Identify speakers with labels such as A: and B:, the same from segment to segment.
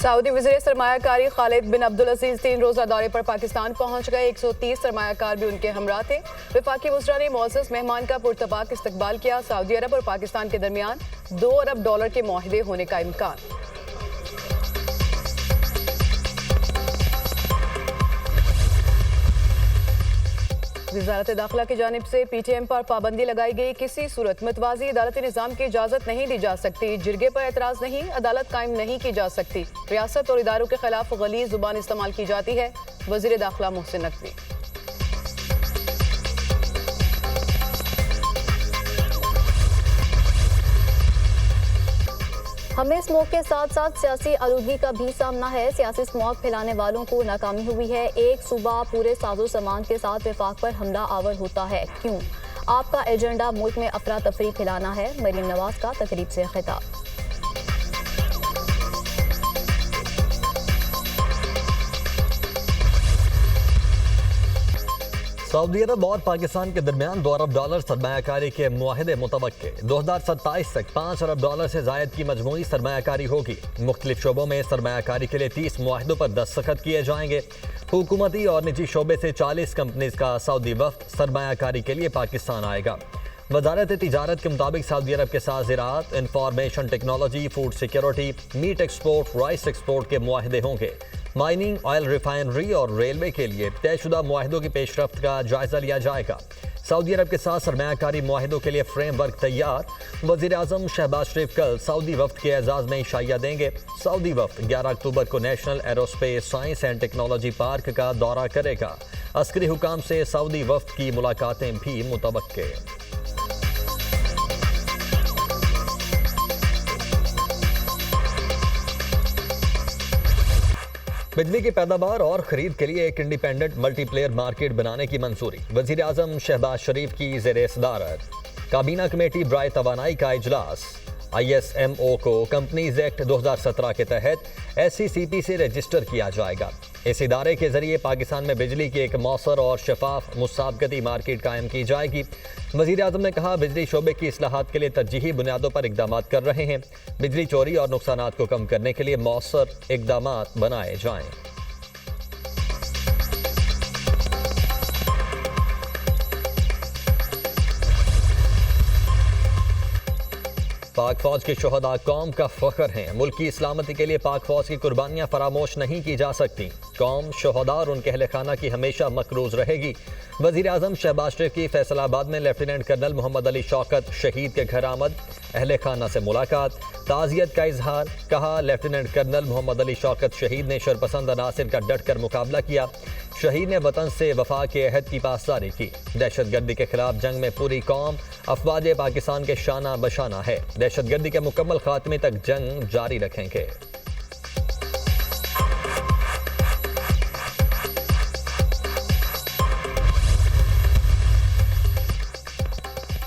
A: Saudi वज़ीर सरमायाकारी खालिद बिन अब्दुल अजीज 3 रोज़ा दौरे पर पाकिस्तान पहुंच गए। 130 सरमायाकार भी उनके हमरा थे। वफाकी वज़रा ने मुअज़्ज़ज़ मेहमान का पुरतबाक इस्तकबाल किया। सऊदी अरब और पाकिस्तान के दरमियान $2 अरब के मुआहदे होने का इम्कान। वज़ारत दाखिला की जानिब से PTM पर पाबंदी लगाई गई। किसी सूरत मतवाज़ी अदालती निज़ाम की इजाज़त नहीं दी जा सकती। जिरगे पर एतराज़ नहीं, अदालत कायम नहीं की जा सकती। रियासत और इदारों के खिलाफ गलीज़ ज़ुबान इस्तेमाल की जाती है। वज़ीर दाखिला मोहसिन नकवी।
B: हमें स्मोक के साथ साथ सियासी आलूदगी का भी सामना है। सियासी स्मोक फैलाने वालों को नाकामी हुई है। एक सूबा पूरे साजो सामान के साथ वफाक पर हमला आवर होता है। क्यों? आपका एजेंडा मुल्क में अफरा तफरी फैलाना है। मरीम नवाज का तकरीब से खिताब।
C: सऊदी अरब और पाकिस्तान के दरमियान $2 अरब सरमायाकारी के मुआहदे मुतवक्के। 2027 तक $5 अरब से जायद की मजमूई सरमायाकारी होगी। मुख्तलिफ शोबों में सरमायाकारी के लिए 30 मुआहदों पर दस्तखत किए जाएंगे। हुकूमती और निजी शोबे से 40 कंपनीज का सऊदी वफ्द सरमायाकारी के लिए पाकिस्तान आएगा। वजारत तिजारत के मुताबिक सऊदी अरब के साथ ज़राअत, information technology, food security, meat export, rice export के मुआहदे होंगे। माइनिंग, ऑयल रिफाइनरी और रेलवे के लिए तयशुदा मुआहदों की पेशरफ्त का जायजा लिया जाएगा। सऊदी अरब के साथ सरमायाकारी मुआहदों के लिए फ्रेमवर्क तैयार। वज़ीर आज़म शहबाज शरीफ कल सऊदी वफ्द के एजाज़ में इशाया देंगे। सऊदी वफ्द 11 अक्टूबर को national aerospace science and technology park का दौरा करेगा। अस्करी हुकाम से सऊदी वफ्द की मुलाकातें भी मुतवक्के। बिजली की पैदावार और खरीद के लिए एक इंडिपेंडेंट मल्टीप्लेयर मार्केट बनाने की मंजूरी। वज़ीर आज़म शहबाज शरीफ की ज़ेरे सदारत काबीना कमेटी बराए तवानाई का इजलास। ISMO को कंपनीज एक्ट 2017 के तहत SCCP से रजिस्टर किया जाएगा। इस इदारे के जरिए पाकिस्तान में बिजली की एक मौसर और शफाफ मुसाबकती मार्केट कायम की जाएगी। वज़ीर आज़म ने कहा, बिजली शोबे की इस्लाहात के लिए तरजीही बुनियादों पर इकदाम कर रहे हैं। बिजली चोरी और नुकसानात को कम करने के लिए मौसर इकदाम बनाए जाएं। पाक फौज के शोहदा कौम का फख्र हैं। मुल्क की इस्लामती के लिए पाक फौज की कुर्बानियां फरामोश नहीं की जा सकती। कौम, शोहदा और उनके अहले खाना की हमेशा मकरूज रहेगी। वज़ीर आज़म शहबाज शरीफ की फैसलाबाद में लेफ्टिनेंट कर्नल मोहम्मद अली शौकत शहीद के घर आमद। अहले खाना से मुलाकात, ताज़ियत का इजहार। कहा, लेफ्टिनेंट कर्नल मोहम्मद अली शौकत शहीद ने शरपसंद अनासिर का डट कर मुकाबला किया। शहीद ने वतन से वफा के अहद की पासदारी की। दहशतगर्दी के खिलाफ जंग में पूरी कौम अफवाज पाकिस्तान के शाना बशाना है। दहशतगर्दी के मुकम्मल खात्मे तक जंग जारी रखेंगे।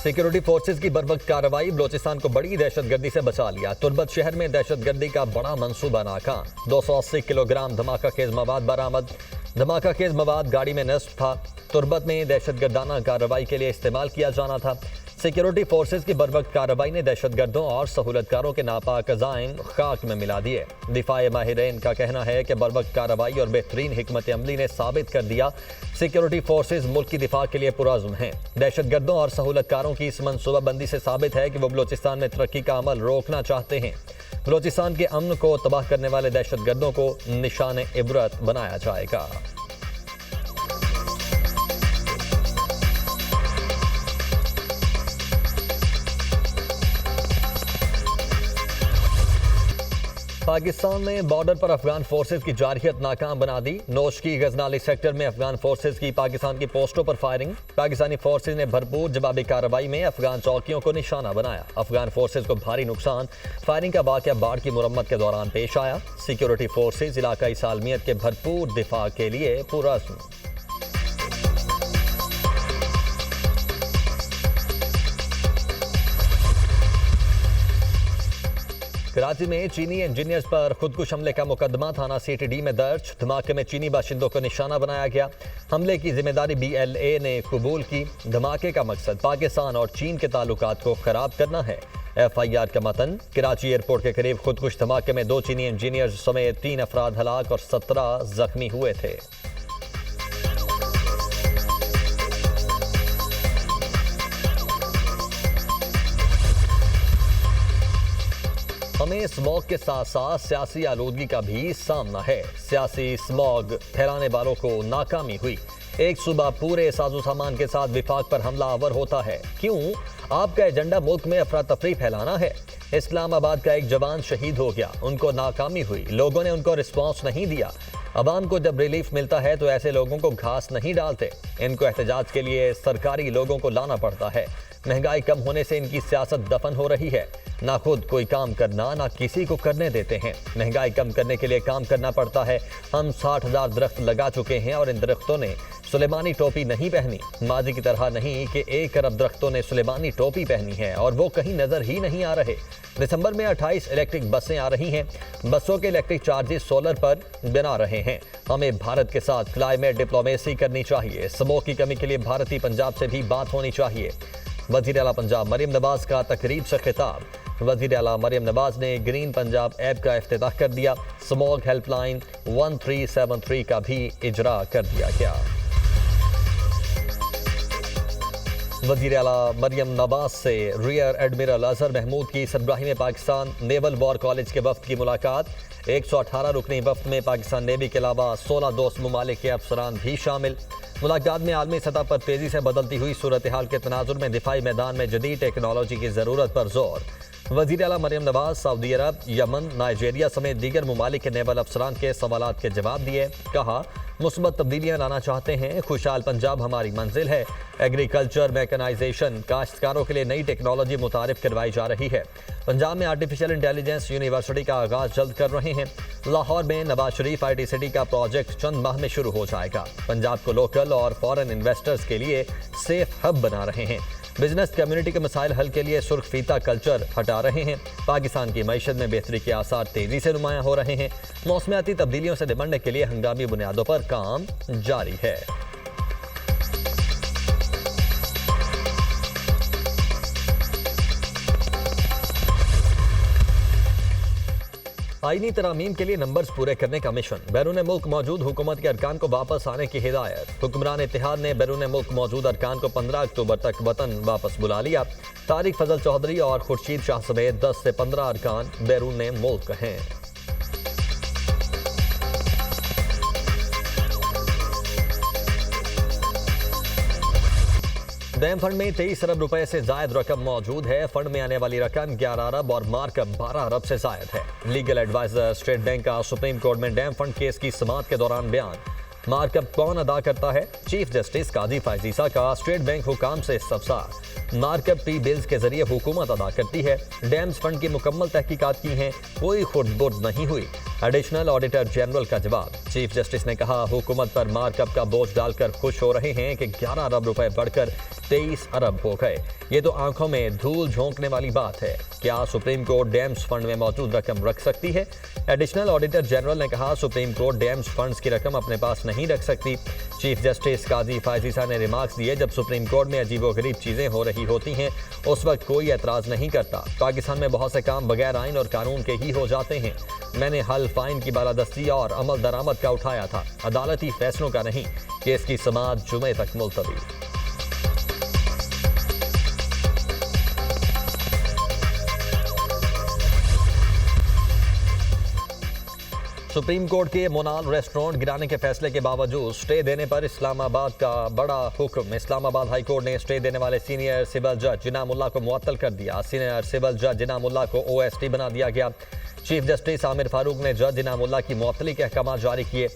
C: सिक्योरिटी फोर्सेज की बरवक्त कार्रवाई। बलोचिस्तान को बड़ी दहशतगर्दी से बचा लिया। तुर्बत शहर में दहशतगर्दी का बड़ा मंसूबा नाकाम। 280 किलोग्राम धमाका खेज मवाद बरामद। धमाका खेज मवाद गाड़ी में नस्ब था। तुर्बत में दहशतगर्दाना कार्रवाई के लिए इस्तेमाल किया जाना था। सिक्योरिटी फोर्सेज की बरवक्त कार्रवाई ने दहशतगर्दों और सहूलतकारों के नापाक अज़ाइम खाक में मिला दिए। दिफाए माहिरीन का कहना है कि बरवक्त कार्रवाई और बेहतरीन हिकमत अमली ने साबित कर दिया सिक्योरिटी फोर्सेज मुल्क की दिफा के लिए पुरअज़्म हैं। दहशतगर्दों और सहूलतकारों की इस मनसूबाबंदी से साबित है कि वो बलोचिस्तान में तरक्की का अमल रोकना चाहते हैं। बलोचिस्तान के अमन को तबाह करने वाले दहशतगर्दों को निशान इबरत बनाया जाएगा। पाकिस्तान ने बॉर्डर पर अफगान फोर्सेज की जारहियत नाकाम बना दी। नोश की गजनाली सेक्टर में अफगान फोर्सेज की पाकिस्तान की पोस्टों पर फायरिंग। पाकिस्तानी फोर्सेज ने भरपूर जवाबी कार्रवाई में अफगान चौकियों को निशाना बनाया। अफगान फोर्सेज को भारी नुकसान। फायरिंग का वाकया बाढ़ की मुरम्मत के दौरान पेश आया। सिक्योरिटी फोर्सेज इलाकाई सालमियत के भरपूर दिफा के लिए पुरअज़्म। कराची में चीनी इंजीनियर्स पर खुदकुश हमले का मुकदमा थाना CTD में दर्ज। धमाके में चीनी बाशिंदों को निशाना बनाया गया। हमले की जिम्मेदारी BLA ने कबूल की। धमाके का मकसद पाकिस्तान और चीन के ताल्लुकात को खराब करना है। FIR का मतन, कराची एयरपोर्ट के करीब खुदकुश धमाके में 2 चीनी इंजीनियर समेत 3 अफराद हलाक और 17 जख्मी हुए थे। हमें स्मॉग के साथ साथ सियासी आलूदगी का भी सामना है। सियासी स्मॉग फैलाने वालों को नाकामी हुई। एक सूबा पूरे साजो सामान के साथ विफाक पर हमला आवर होता है। क्यों? आपका एजेंडा मुल्क में अफरा तफरी फैलाना है। इस्लामाबाद का एक जवान शहीद हो गया, उनको नाकामी हुई, लोगों ने उनको रिस्पॉन्स नहीं दिया। अवाम को जब रिलीफ मिलता है तो ऐसे लोगों को घास नहीं डालते, इनको एहतजाज के लिए सरकारी लोगों को लाना पड़ता है। महंगाई कम होने से इनकी सियासत दफन हो रही है। ना खुद कोई काम करना, ना किसी को करने देते हैं। महंगाई कम करने के लिए काम करना पड़ता है। हम 60,000 दरख्त लगा चुके हैं और इन दरख्तों ने सुलेमानी टोपी नहीं पहनी। माजी की तरह नहीं कि 1 अरब दरख्तों ने सुलेमानी टोपी पहनी है और वो कहीं नजर ही नहीं आ रहे। दिसंबर में 28 इलेक्ट्रिक बसें आ रही हैं। बसों के इलेक्ट्रिक चार्जेस सोलर पर बना रहे हैं। हमें भारत के साथ क्लाइमेट डिप्लोमेसी करनी चाहिए। स्मोक की कमी के लिए भारतीय पंजाब से भी बात होनी चाहिए। वज़ीर आला पंजाब मरियम नवाज का तकरीब से खिताब। वज़ीर आला मरियम नवाज ने ग्रीन पंजाब ऐप का इफ्तिताह कर दिया। स्मॉग हेल्पलाइन 1373 का भी इजरा कर दिया गया। वज़ीर आला मरियम नवाज से रियर एडमिरल अजहर महमूद की सरबराही में पाकिस्तान नेवल वॉर कॉलेज के वफ्द की मुलाकात। 118 रुकनी वफ्द में पाकिस्तान नेवी के अलावा 16 दोस्त ममालिक के अफसरान भी शामिल। मुलाकात में आलमी सतह पर तेजी से बदलती हुई सूरत हाल के तनाजुर में दिफाई मैदान में जदीद टेक्नोलॉजी की ज़रूरत पर जोर। वज़ीर आला मरियम नवाज सऊदी अरब, यमन, नाइजीरिया समेत दीगर ममालिक के नेवल अफसरान के सवालात के जवाब दिए। कहा, मुस्बत तब्दीलियां लाना चाहते हैं, खुशहाल पंजाब हमारी मंजिल है। एग्रीकल्चर, मैकेनाइजेशन, काश्तकारों के लिए नई टेक्नोलॉजी मुतारिफ करवाई जा रही है। पंजाब में आर्टिफिशियल इंटेलिजेंस यूनिवर्सिटी का आगाज जल्द कर रहे हैं। लाहौर में नवाज शरीफ IT सिटी का प्रोजेक्ट चंद माह में शुरू हो जाएगा। पंजाब को लोकल और फॉरेन इन्वेस्टर्स के लिए सेफ हब बना रहे हैं। बिजनेस कम्युनिटी के मसाइल हल के लिए सुर्ख फीता कल्चर हटा रहे हैं। पाकिस्तान की मईशत में बेहतरी के आसार तेजी से नुमायां हो रहे हैं। मौसमियाती तब्दीलियों से निपटने के लिए हंगामी बुनियादों पर काम जारी है। आईनी तरामीम के लिए नंबर्स पूरे करने का मिशन। बैरून मुल्क मौजूद हुकूमत के अरकान को वापस आने की हिदायत। हुक्मरान इत्तेहाद ने बैरून मुल्क मौजूद अरकान को 15 अक्टूबर तक वतन वापस बुला लिया। तारिक फजल चौधरी और खुर्शीद शाह समेत 10 से 15 अरकान बैरून मुल्क हैं। डैम फंड में 23 अरब रुपए से जायद रकम मौजूद है। फंड में आने वाली रकम 11 अरब और मार्कअप 12 अरब से जायद है। लीगल एडवाइजर स्टेट बैंक का सुप्रीम कोर्ट में डैम फंड केस की समाअत के दौरान बयान। मार्कअप कौन अदा करता है? चीफ जस्टिस काजी फायजीसा का स्टेट बैंक हुकाम से इस्तफसार। मार्कअप टी बिल्स के जरिए हुकूमत अदा करती है। डैम्स फंड की मुकम्मल तहकीकात की हैं, कोई खुर्द-बुर्द नहीं हुई। एडिशनल ऑडिटर जनरल का जवाब। चीफ जस्टिस ने कहा, हुकूमत पर मार्कअप का बोझ डालकर खुश हो रहे हैं कि 11 अरब रुपए बढ़कर 23 अरब हो गए। ये तो आंखों में धूल झोंकने वाली बात है। क्या सुप्रीम कोर्ट डैम्स फंड में मौजूद रकम रख सकती है? एडिशनल ऑडिटर जनरल ने कहा, सुप्रीम कोर्ट डैम्स फंड्स की रकम अपने पास नहीं रख सकती। चीफ जस्टिस काजी फायजीसा ने रिमार्क्स दिए, जब सुप्रीम कोर्ट में अजीबोगरीब चीजें हो रही होती हैं उस वक्त कोई एतराज नहीं करता। पाकिस्तान में बहुत से काम बगैर आइन और कानून के ही हो जाते हैं। मैंने हल फाइन की बालादस्ती और अमल दरामद का उठाया था, अदालती फैसलों का नहीं। केस की समाअत जुमे तक मुलतवी। सुप्रीम कोर्ट के मोनाल रेस्टोरेंट गिराने के फैसले के बावजूद स्टे देने पर इस्लामाबाद का बड़ा हुक्म। इस्लामाबाद हाई कोर्ट ने स्टे देने वाले सीनियर सिविल जज जिनामुल्लाह को मुअत्तल कर दिया। सीनियर सिविल जज जिनामुल्लाह को OST बना दिया गया। चीफ जस्टिस आमिर फारूक ने जज इनामुल्लाह की मुअत्तली के अहकाम जारी किए।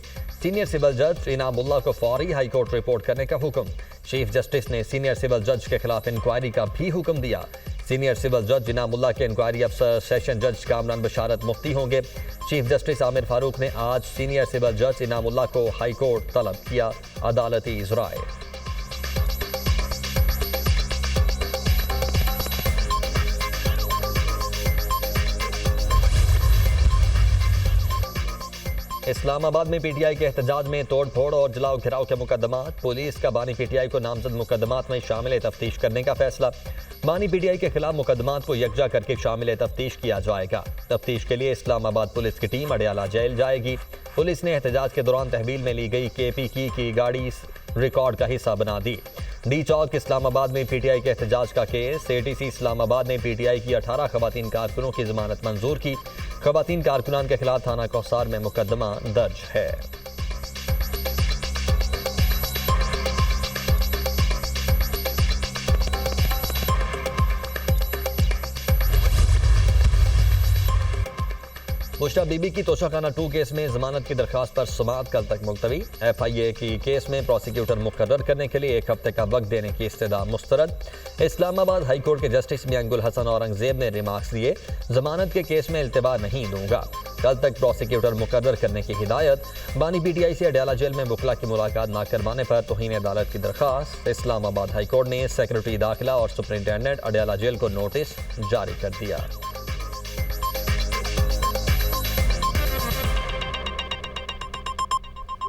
C: सीनियर सिविल जज इनामुल्लाह को फौरी हाई कोर्ट रिपोर्ट करने का हुक्म। चीफ जस्टिस ने सीनियर सिविल जज के खिलाफ इंक्वायरी का भी हुक्म दिया। सीनियर सिविल जज जिनामुल्लाह के इंक्वायरी अफसर सेशन जज कामरान बशारत मुफ्ती होंगे। चीफ जस्टिस आमिर फारूक ने आज सीनियर सिविल जज इनामुल्लाह को हाई कोर्ट तलब किया। अदालती इजराए। इस्लामाबाद में पीटीआई के एहतजाज में तोड़ फोड़ और जलाओ घिराव के मुकदमात। पुलिस का बानी पीटीआई को नामजद मुकदमात में शामिल तफ्तीश करने का फैसला। बानी पीटीआई के खिलाफ मुकदमात को यकजा करके शामिल तफ्तीश किया जाएगा। तफ्तीश के लिए इस्लामाबाद पुलिस की टीम अडयाला जेल जाएगी। पुलिस ने एहतजाज के दौरान तहवील में ली गई केपी की गाड़ी रिकॉर्ड का हिस्सा बना दी। डी चौक इस्लामाबाद में पीटीआई के एहतजाज का केस। एटीसी इस्लामाबाद ने पीटीआई की 18 खवातीन कारकुनों की जमानत मंजूर की। खवातीन कारकुनान के खिलाफ थाना कौसार में मुकदमा दर्ज है। मुश्ता बीबी की तोशाखाना 2 केस में जमानत की दरखास्त पर समाअत कल तक मुलतवी। FIA की केस में प्रोसिक्यूटर मुकर्रर करने के लिए 1 हफ्ते का वक्त देने की इस्तदा मुस्तरद। इस्लामाबाद हाई कोर्ट के जस्टिस मियां गुल हसन औरंगजेब ने रिमार्क्स दिए, जमानत के केस में इल्तिबा नहीं दूंगा। कल तक प्रोसिक्यूटर मुकर्रर करने की हिदायत। बानी पीटीआई से अडयाला जेल में बुखला की मुलाकात न करवाने पर तौहीन अदालत की दरखास्त। इस्लामाबाद हाई कोर्ट ने सेक्रेटरी दाखिला और सुपरिंटेंडेंट अडयाला जेल को नोटिस जारी कर दिया।